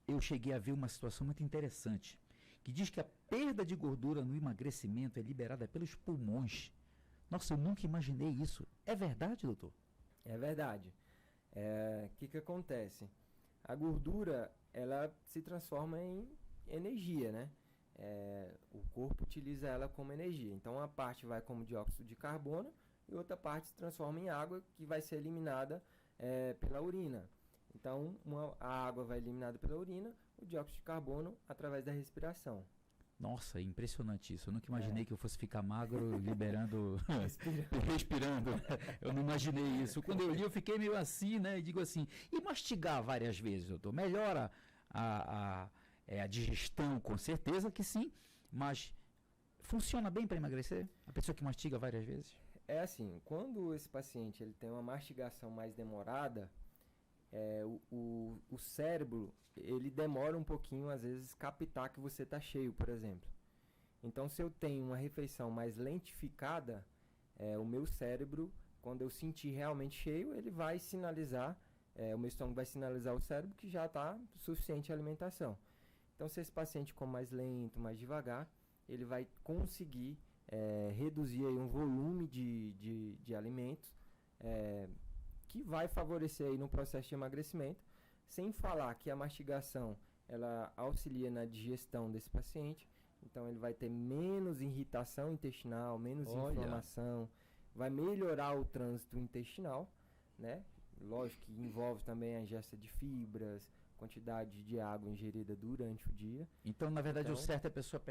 eu cheguei a ver uma situação muito interessante, que diz que a perda de gordura no emagrecimento é liberada pelos pulmões. Nossa, eu nunca imaginei isso. É verdade, doutor? É verdade. O que acontece? A gordura, ela se transforma em energia, né? O corpo utiliza ela como energia. Então, uma parte vai como dióxido de carbono e outra parte se transforma em água, que vai ser eliminada pela urina. Então, a água vai eliminada pela urina, o dióxido de carbono através da respiração. Nossa, é impressionante isso. Eu nunca imaginei que eu fosse ficar magro liberando, respirando. Eu não imaginei isso. Quando eu li, eu fiquei meio assim, né? E digo assim, e mastigar várias vezes, doutor? Melhora a digestão, com certeza que sim, mas funciona bem para emagrecer? A pessoa que mastiga várias vezes? É assim, quando esse paciente ele tem uma mastigação mais demorada, o cérebro, ele demora um pouquinho, às vezes, captar que você está cheio, por exemplo. Então, se eu tenho uma refeição mais lentificada, o meu cérebro, quando eu sentir realmente cheio, ele vai sinalizar, o meu estômago vai sinalizar ao cérebro que já está suficiente a alimentação. Então, se esse paciente come mais lento, mais devagar, ele vai conseguir reduzir aí um volume de alimentos que vai favorecer aí no processo de emagrecimento, sem falar que a mastigação ela auxilia na digestão desse paciente, então ele vai ter menos irritação intestinal, menos inflamação, vai melhorar o trânsito intestinal, né? Lógico que envolve também a ingesta de fibras, quantidade de água ingerida durante o dia. Então, na verdade, o certo é a pessoa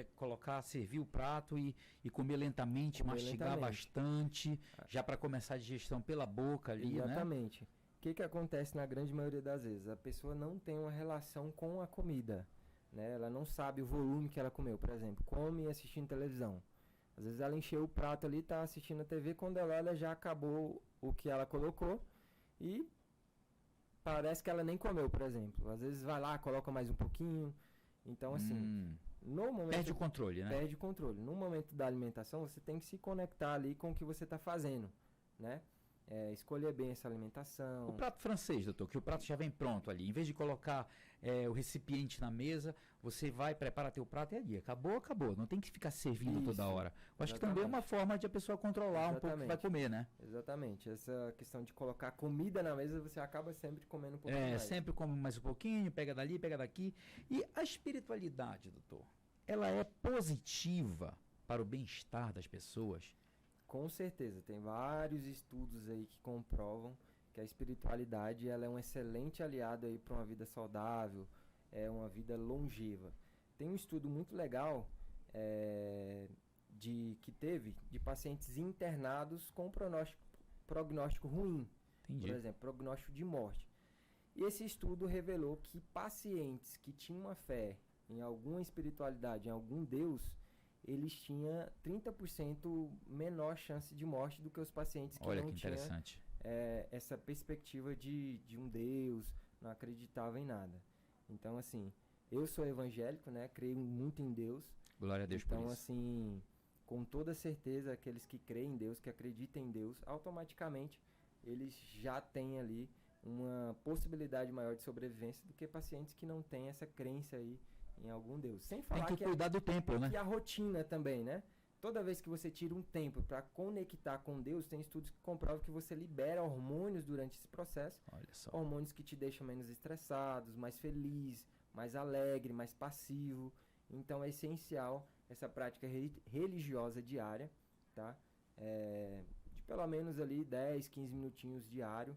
servir o prato e comer lentamente, mastigar bastante, já para começar a digestão pela boca ali, Exatamente. Né? O que acontece na grande maioria das vezes? A pessoa não tem uma relação com a comida, né? Ela não sabe o volume que ela comeu. Por exemplo, come assistindo televisão. Às vezes ela encheu o prato ali, está assistindo a TV, quando ela olha já acabou o que ela colocou e parece que ela nem comeu, por exemplo. Às vezes vai lá, coloca mais um pouquinho. Então, assim, no momento... Perde o controle, né? Perde o controle. No momento da alimentação, você tem que se conectar ali com o que você está fazendo, né? Escolher bem essa alimentação. O prato francês, doutor, que o prato já vem pronto ali. Em vez de colocar o recipiente na mesa, você vai, prepara teu prato e ali. Acabou. Não tem que ficar servindo toda hora. Eu acho que também é uma forma de a pessoa controlar um pouco o que vai comer, né? Exatamente. Essa questão de colocar comida na mesa, você acaba sempre comendo um pouquinho mais. Sempre come mais um pouquinho, pega dali, pega daqui. E a espiritualidade, doutor, ela é positiva para o bem-estar das pessoas? Com certeza, tem vários estudos aí que comprovam que a espiritualidade ela é um excelente aliado aí para uma vida saudável, uma vida longeva. Tem um estudo muito legal que teve de pacientes internados com prognóstico ruim, Entendi. Por exemplo, prognóstico de morte. E esse estudo revelou que pacientes que tinham uma fé em alguma espiritualidade, em algum Deus, eles tinham 30% menor chance de morte do que os pacientes que não tinham essa perspectiva de um Deus, não acreditavam em nada. Então, assim, eu sou evangélico, né? Creio muito em Deus. Glória a Deus por isso. Então, assim, com toda certeza, aqueles que creem em Deus, que acreditam em Deus, automaticamente eles já têm ali uma possibilidade maior de sobrevivência do que pacientes que não têm essa crença aí em algum Deus. Sem falar tem que cuidar do tempo, né? E a rotina também, né? Toda vez que você tira um tempo para conectar com Deus, tem estudos que comprovam que você libera hormônios durante esse processo. Olha só. Hormônios que te deixam menos estressados, mais feliz, mais alegre, mais passivo. Então é essencial essa prática religiosa diária, tá? De pelo menos ali 10, 15 minutinhos diário,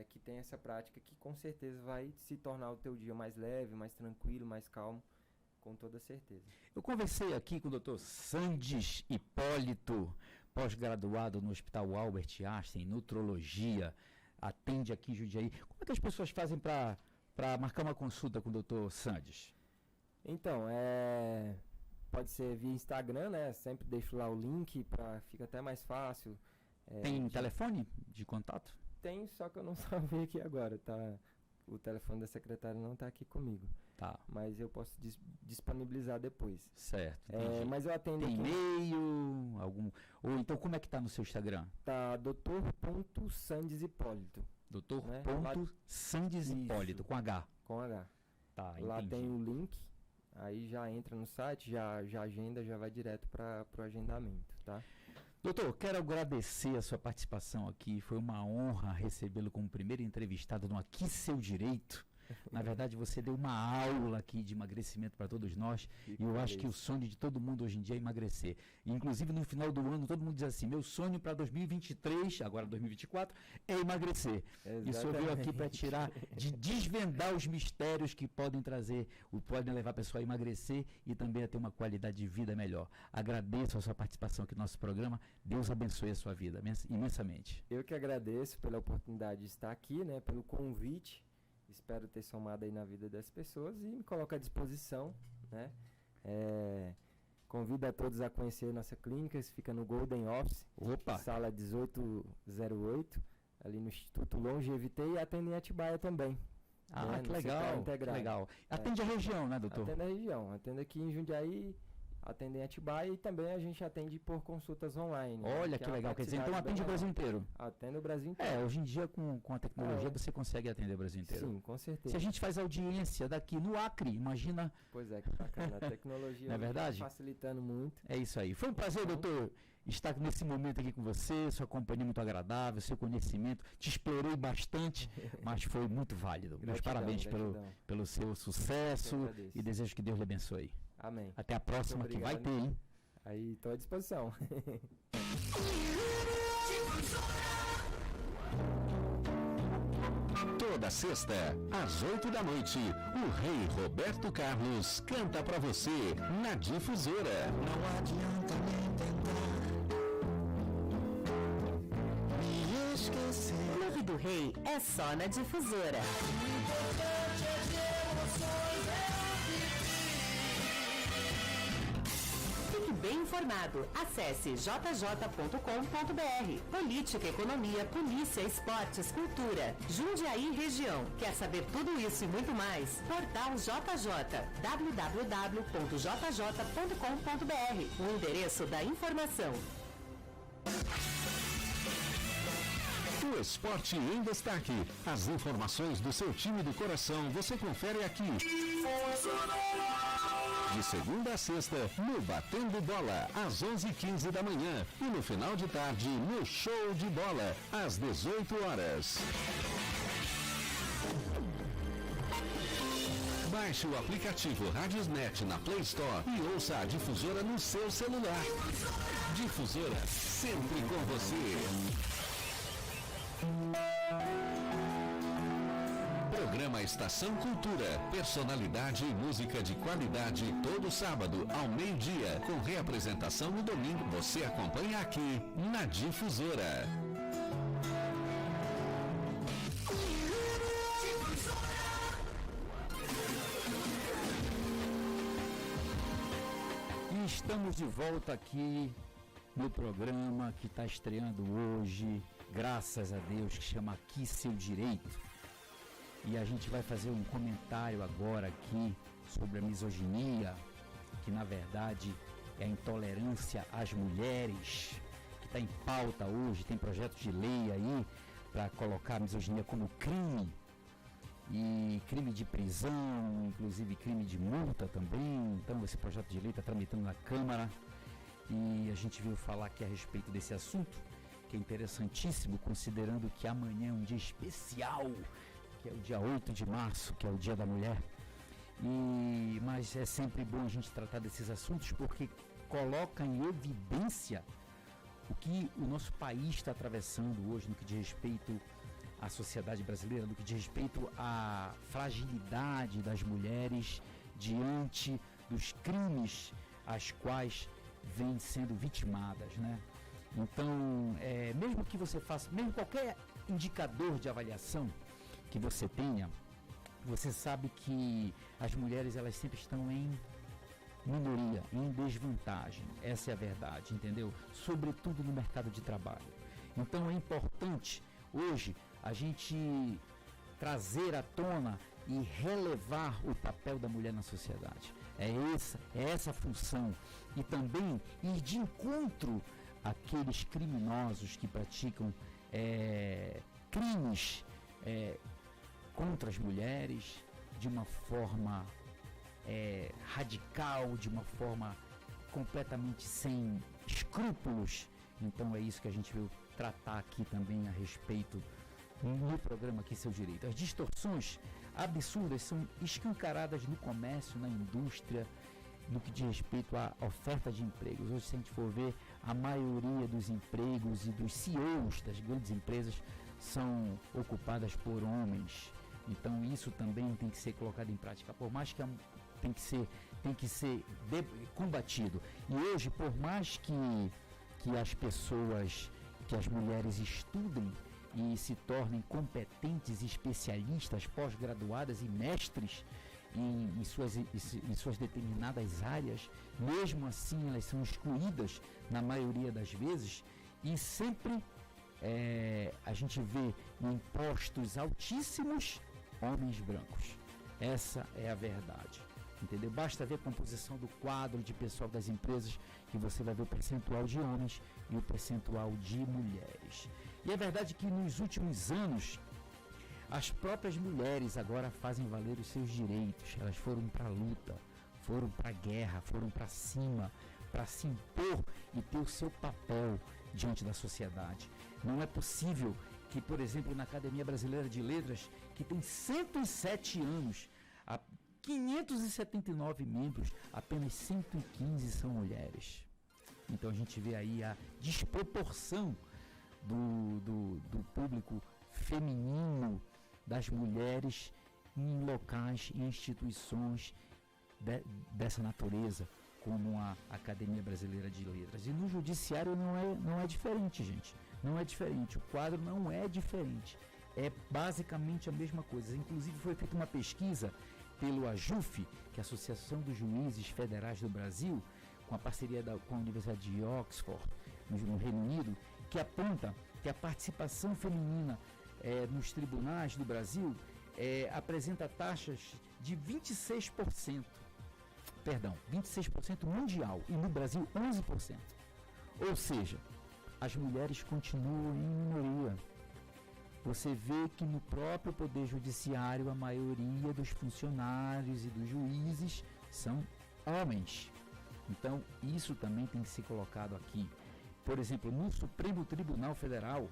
que tem essa prática que com certeza vai se tornar o teu dia mais leve, mais tranquilo, mais calmo, com toda certeza. Eu conversei aqui com o Dr. Sandes Hipólito, pós-graduado no Hospital Albert Einstein, nutrologia, atende aqui em Jundiaí. Como é que as pessoas fazem para marcar uma consulta com o Dr. Sandes? Então, pode ser via Instagram, né? Sempre deixo lá o link, fica até mais fácil. Tem telefone de contato? Tem, só que eu não sabia aqui agora, tá? O telefone da secretária não está aqui comigo. Tá. Mas eu posso disponibilizar depois. Certo. Mas eu atendo tem aqui. e-mail, ou então como é que tá no seu Instagram? Tá Dr.Sandes Hipólito. Dr.Sandes Hipólito, com H. Com H. Tá, lá entendi. tem o link, aí já entra no site, já agenda, já vai direto para o agendamento, tá? Doutor, quero agradecer a sua participação aqui. Foi uma honra recebê-lo como primeiro entrevistado no Aqui Seu Direito. Na verdade, você deu uma aula aqui de emagrecimento para todos nós. E eu acho que o sonho de todo mundo hoje em dia é emagrecer. E, inclusive, no final do ano, todo mundo diz assim: meu sonho para 2023, agora 2024, é emagrecer. Exatamente. E o senhor veio aqui para desvendar os mistérios que podem levar a pessoa a emagrecer e também a ter uma qualidade de vida melhor. Agradeço a sua participação aqui no nosso programa. Deus abençoe a sua vida imensamente. Eu que agradeço pela oportunidade de estar aqui, né, pelo convite. Espero ter somado aí na vida das pessoas e me coloco à disposição, né? Convido a todos a conhecer nossa clínica, fica no Golden Office, sala 1808, ali no Instituto Longevité, e atende em Atibaia também. Que legal, que legal. Atende a região, né, doutor? Atende a região, atende aqui em Jundiaí atender em Atibaia e também a gente atende por consultas online. Olha que legal, quer dizer, então atende o Brasil inteiro. Atende o Brasil inteiro. Hoje em dia com a tecnologia você consegue atender o Brasil inteiro. Sim, com certeza. Se a gente faz audiência daqui no Acre, imagina... Pois é, que bacana, a tecnologia não é verdade? Facilitando muito. É isso aí. Foi um prazer, doutor, estar nesse momento aqui com você, sua companhia muito agradável, seu conhecimento, te explorei bastante, mas foi muito válido. Meus parabéns pelo seu sucesso e desejo que Deus lhe abençoe. Amém. Até a próxima, que vai ter, hein? Aí, estou à disposição. Toda sexta, às 8 da noite, o rei Roberto Carlos canta pra você na Difusora. Não adianta nem tentar me esquecer. Clube do Rei é só na Difusora. O importante é de emoções Fique bem informado. Acesse jj.com.br. Política, economia, polícia, esportes, cultura. Jundiaí região. Quer saber tudo isso e muito mais? Portal JJ. www.jj.com.br. O endereço da informação. O esporte em destaque. As informações do seu time do coração você confere aqui. De segunda a sexta, no Batendo Bola, às 11h15 da manhã. E no final de tarde, no Show de Bola, às 18 horas. Baixe o aplicativo Radiosnet na Play Store e ouça a Difusora no seu celular. Difusora, sempre com você. Programa Estação Cultura, personalidade e música de qualidade todo sábado ao meio-dia, com reapresentação no domingo. Você acompanha aqui na Difusora. E estamos de volta aqui no programa que está estreando hoje, graças a Deus, que chama Aqui Seu Direito. E a gente vai fazer um comentário agora aqui sobre a misoginia, que na verdade é a intolerância às mulheres, que está em pauta hoje. Tem projeto de lei aí para colocar a misoginia como crime, e crime de prisão, inclusive crime de multa também. Então esse projeto de lei está tramitando na Câmara e a gente veio falar aqui a respeito desse assunto, que é interessantíssimo, considerando que amanhã é um dia especial, que é o dia 8 de março, que é o Dia da Mulher. Mas é sempre bom a gente tratar desses assuntos porque coloca em evidência o que o nosso país está atravessando hoje no que diz respeito à sociedade brasileira, no que diz respeito à fragilidade das mulheres diante dos crimes às quais vêm sendo vitimadas, né? Então, mesmo que você faça, mesmo qualquer indicador de avaliação que você tenha, você sabe que as mulheres elas sempre estão em minoria, em desvantagem. Essa é a verdade, entendeu? Sobretudo no mercado de trabalho. Então é importante hoje a gente trazer à tona e relevar o papel da mulher na sociedade. É essa a função. E também ir de encontro àqueles criminosos que praticam crimes contra as mulheres de uma forma radical, de uma forma completamente sem escrúpulos. Então é isso que a gente veio tratar aqui também a respeito no programa Aqui Seu Direito. As distorções absurdas são escancaradas no comércio, na indústria, no que diz respeito à oferta de empregos. Hoje, se a gente for ver, a maioria dos empregos e dos CEOs das grandes empresas são ocupadas por homens. Então isso também tem que ser colocado em prática, por mais que tem que ser combatido. E hoje, por mais que as pessoas, que as mulheres estudem e se tornem competentes, especialistas, pós-graduadas e mestres em suas determinadas áreas, mesmo assim elas são excluídas na maioria das vezes, e sempre a gente vê em postos altíssimos homens brancos. Essa é a verdade. entendeu? Basta ver a composição do quadro de pessoal das empresas que você vai ver o percentual de homens e o percentual de mulheres. E é verdade que nos últimos anos as próprias mulheres agora fazem valer os seus direitos. Elas foram para a luta, foram para a guerra, foram para cima, para se impor e ter o seu papel diante da sociedade. Não é possível que, por exemplo, na Academia Brasileira de Letras, que tem 107 anos, a 579 membros, apenas 115 são mulheres. Então a gente vê aí a desproporção do público feminino, das mulheres em locais, em instituições dessa natureza, como a Academia Brasileira de Letras. E no judiciário não é diferente, gente. Não é diferente. O quadro não é diferente. É basicamente a mesma coisa. Inclusive foi feita uma pesquisa pelo AJUF, que é a Associação dos Juízes Federais do Brasil, com a parceria com a Universidade de Oxford, no Reino Unido, que aponta que a participação feminina nos tribunais do Brasil apresenta taxas de 26%. Perdão, 26% mundial e no Brasil 11%. Ou seja, as mulheres continuam em minoria. Você vê que no próprio Poder Judiciário a maioria dos funcionários e dos juízes são homens. Então, isso também tem que ser colocado aqui. Por exemplo, no Supremo Tribunal Federal,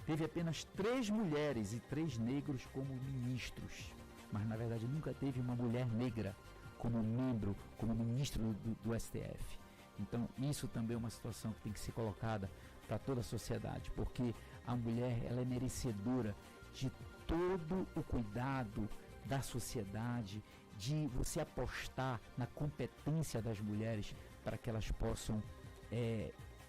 teve apenas 3 mulheres e 3 negros como ministros. Mas, na verdade, nunca teve uma mulher negra como membro, como ministro do STF. Então, isso também é uma situação que tem que ser colocada para toda a sociedade, porque a mulher ela é merecedora de todo o cuidado da sociedade, de você apostar na competência das mulheres para que elas possam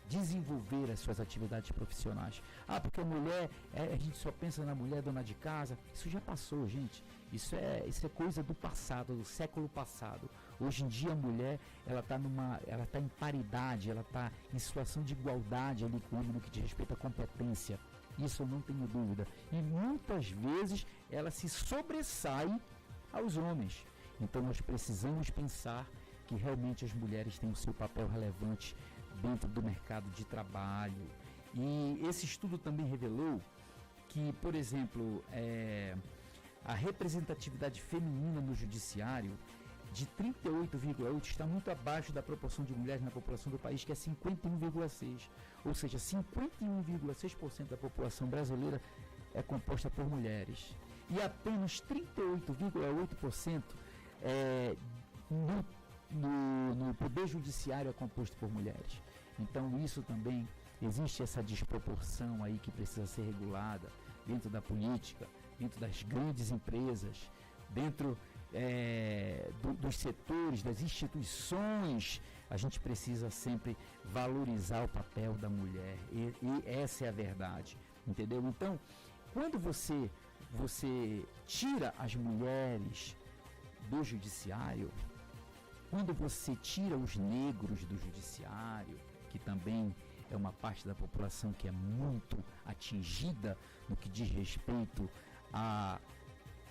desenvolver as suas atividades profissionais. Porque a mulher, a gente só pensa na mulher dona de casa. Isso já passou, gente. Isso é coisa do passado, do século passado. Hoje em dia a mulher, ela está em paridade, ela está em situação de igualdade ali com o homem no que diz respeito à competência. Isso eu não tenho dúvida. E muitas vezes ela se sobressai aos homens. Então nós precisamos pensar que realmente as mulheres têm o seu papel relevante dentro do mercado de trabalho. E esse estudo também revelou que, por exemplo, a representatividade feminina no judiciário de 38,8% está muito abaixo da proporção de mulheres na população do país, que é 51,6%. Ou seja, 51,6% da população brasileira é composta por mulheres. E apenas 38,8% no Poder Judiciário é composto por mulheres. Então isso também, existe essa desproporção aí que precisa ser regulada dentro da política, dentro das grandes empresas, dentro dos setores, das instituições. A gente precisa sempre valorizar o papel da mulher e essa é a verdade, entendeu? Então, quando você tira as mulheres do judiciário, quando você tira os negros do judiciário, que também é uma parte da população que é muito atingida no que diz respeito a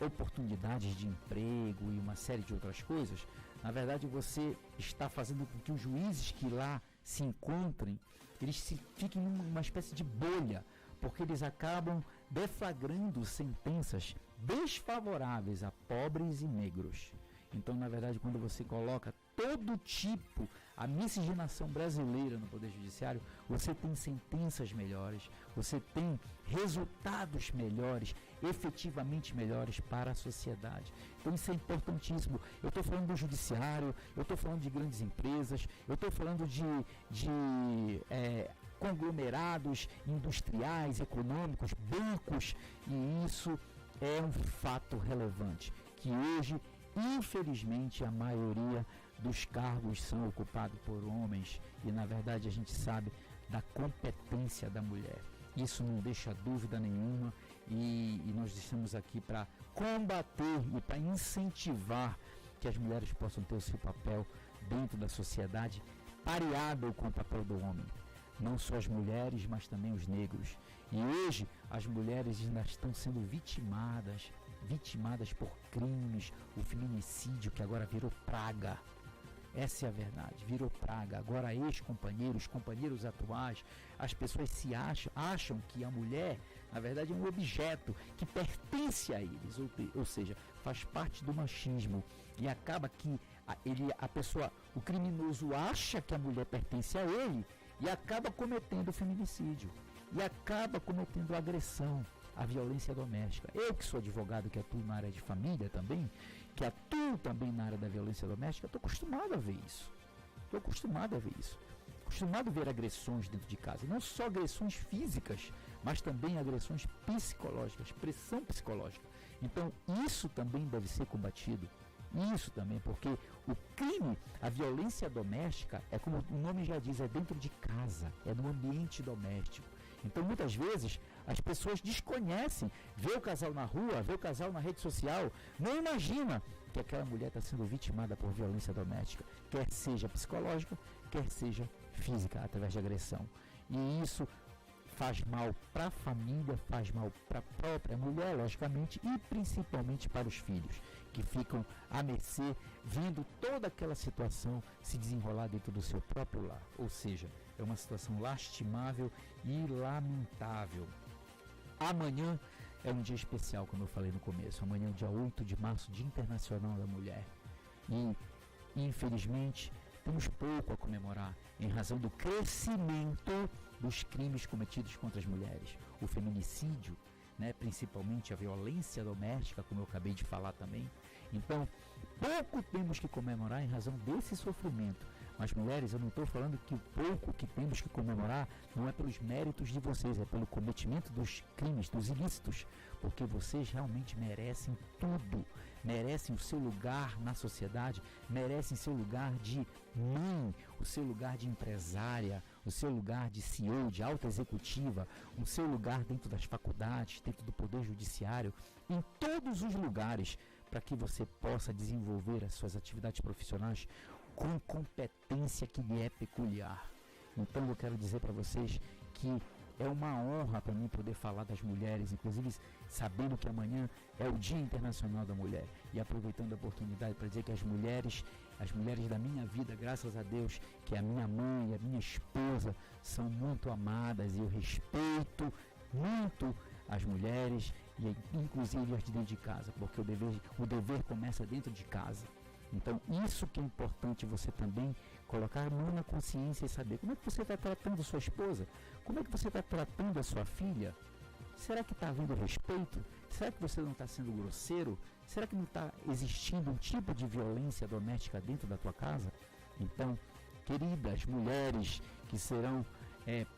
oportunidades de emprego e uma série de outras coisas, na verdade você está fazendo com que os juízes que lá se encontrem, eles fiquem numa espécie de bolha, porque eles acabam deflagrando sentenças desfavoráveis a pobres e negros. Então, na verdade, quando você coloca todo tipo, a miscigenação brasileira no Poder Judiciário, você tem sentenças melhores, você tem resultados melhores, efetivamente melhores para a sociedade. Então, isso é importantíssimo. Eu estou falando do Judiciário, eu estou falando de grandes empresas, eu estou falando de conglomerados industriais, econômicos, bancos, e isso é um fato relevante, que hoje, infelizmente, a maioria dos cargos são ocupados por homens e, na verdade, a gente sabe da competência da mulher. Isso não deixa dúvida nenhuma e nós estamos aqui para combater e para incentivar que as mulheres possam ter o seu papel dentro da sociedade pareado com o papel do homem. Não só as mulheres, mas também os negros. E hoje as mulheres ainda estão sendo vitimadas vitimadas por crimes, o feminicídio que agora virou praga. Essa é a verdade, virou praga. Agora ex-companheiros, companheiros atuais, as pessoas acham que a mulher, na verdade, é um objeto que pertence a eles, ou seja, faz parte do machismo. E acaba que o criminoso acha que a mulher pertence a ele e acaba cometendo feminicídio. E acaba cometendo agressão, a violência doméstica. Eu que sou advogado, que atuo na área de família também, que atuo também na área da violência doméstica, estou acostumado a ver isso. Acostumado a ver agressões dentro de casa. Não só agressões físicas, mas também agressões psicológicas, pressão psicológica. Então, isso também deve ser combatido. Isso também, porque o crime, a violência doméstica, é como o nome já diz, é dentro de casa, é no ambiente doméstico. Então, muitas vezes, as pessoas desconhecem, vê o casal na rua, vê o casal na rede social, não imagina que aquela mulher está sendo vitimada por violência doméstica, quer seja psicológica, quer seja física, através de agressão. E isso faz mal para a família, faz mal para a própria mulher, logicamente, e principalmente para os filhos, que ficam à mercê, vendo toda aquela situação se desenrolar dentro do seu próprio lar. Ou seja, é uma situação lastimável e lamentável. Amanhã é um dia especial, como eu falei no começo. Amanhã é o dia 8 de março, Dia Internacional da Mulher. E, infelizmente, temos pouco a comemorar em razão do crescimento dos crimes cometidos contra as mulheres. O feminicídio, né, principalmente a violência doméstica, como eu acabei de falar também. Então, pouco temos que comemorar em razão desse sofrimento. Mas, mulheres, eu não estou falando que o pouco que temos que comemorar não é pelos méritos de vocês, é pelo cometimento dos crimes, dos ilícitos, porque vocês realmente merecem tudo, merecem o seu lugar na sociedade, merecem seu lugar de mãe, o seu lugar de empresária, o seu lugar de CEO, de alta executiva, o seu lugar dentro das faculdades, dentro do poder judiciário, em todos os lugares, para que você possa desenvolver as suas atividades profissionais com competência que lhe é peculiar. Então eu quero dizer para vocês que é uma honra para mim poder falar das mulheres, inclusive sabendo que amanhã é o Dia Internacional da Mulher, e aproveitando a oportunidade para dizer que as mulheres da minha vida, graças a Deus, que a minha mãe e a minha esposa são muito amadas, e eu respeito muito as mulheres, e inclusive as de dentro de casa, porque o dever começa dentro de casa. Então, isso que é importante você também colocar a mão na consciência e saber como é que você está tratando a sua esposa, como é que você está tratando a sua filha. Será que está havendo respeito? Será que você não está sendo grosseiro? Será que não está existindo um tipo de violência doméstica dentro da tua casa? Então, queridas mulheres que serão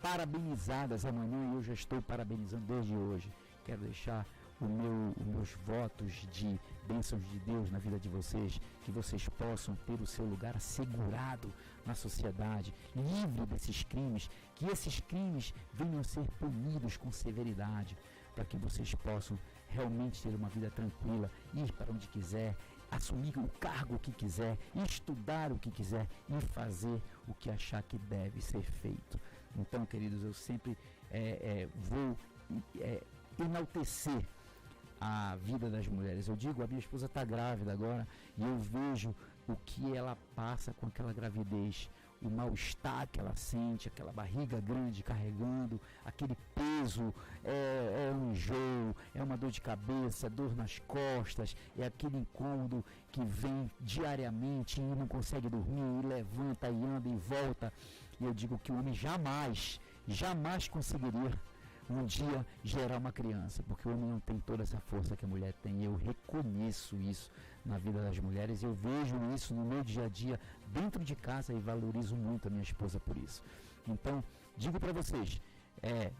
parabenizadas amanhã, e eu já estou parabenizando desde hoje, quero deixar os meus votos de bênçãos de Deus na vida de vocês, que vocês possam ter o seu lugar assegurado na sociedade, livre desses crimes, que esses crimes venham a ser punidos com severidade, para que vocês possam realmente ter uma vida tranquila, ir para onde quiser, assumir o cargo que quiser, estudar o que quiser e fazer o que achar que deve ser feito. Então, queridos, eu sempre vou enaltecer a vida das mulheres. Eu digo, a minha esposa está grávida agora e eu vejo o que ela passa com aquela gravidez, o mal-estar que ela sente, aquela barriga grande carregando, aquele peso, é um enjoo, é uma dor de cabeça, dor nas costas, é aquele incômodo que vem diariamente e não consegue dormir, e levanta e anda e volta. E eu digo que o homem jamais conseguiria um dia gerar uma criança, porque o homem não tem toda essa força que a mulher tem. Eu reconheço isso na vida das mulheres, eu vejo isso no meu dia a dia dentro de casa e valorizo muito a minha esposa por isso. Então, digo para vocês,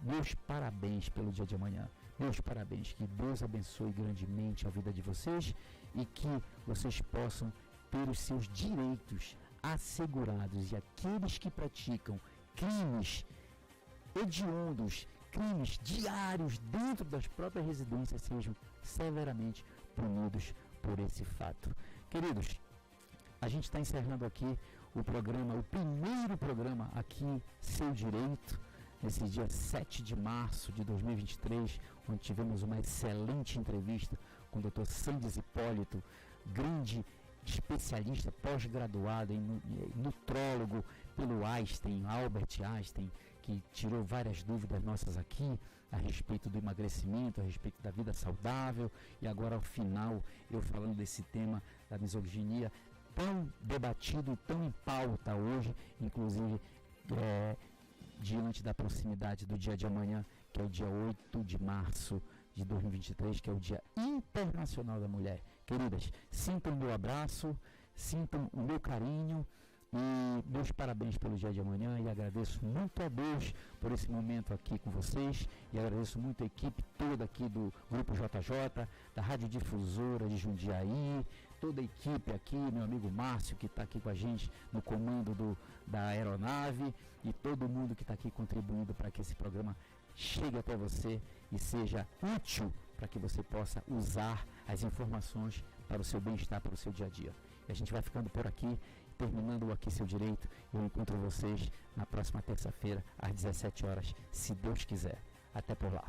meus parabéns pelo dia de amanhã, meus parabéns, que Deus abençoe grandemente a vida de vocês e que vocês possam ter os seus direitos assegurados, e aqueles que praticam crimes hediondos, crimes diários dentro das próprias residências sejam severamente punidos por esse fato. Queridos, a gente está encerrando aqui o programa, o primeiro programa aqui, Seu Direito, nesse dia 7 de março de 2023, onde tivemos uma excelente entrevista com o Dr. Sandes Hipólito, grande especialista pós-graduado em nutrólogo pelo Einstein, Albert Einstein, que tirou várias dúvidas nossas aqui a respeito do emagrecimento, a respeito da vida saudável, e agora ao final eu falando desse tema da misoginia tão debatido, tão em pauta hoje, inclusive diante da proximidade do dia de amanhã, que é o dia 8 de março de 2023, que é o Dia Internacional da Mulher. Queridas, sintam o meu abraço, sintam o meu carinho e meus parabéns pelo dia de amanhã, e agradeço muito a Deus por esse momento aqui com vocês, e agradeço muito a equipe toda aqui do Grupo JJ, da Rádio Difusora de Jundiaí, toda a equipe aqui, meu amigo Márcio, que está aqui com a gente no comando da aeronave, e todo mundo que está aqui contribuindo para que esse programa chegue até você e seja útil para que você possa usar as informações para o seu bem-estar, para o seu dia a dia. E a gente vai ficando por aqui, terminando o Aqui Seu Direito. Eu encontro vocês na próxima terça-feira, às 17 horas, se Deus quiser. Até por lá.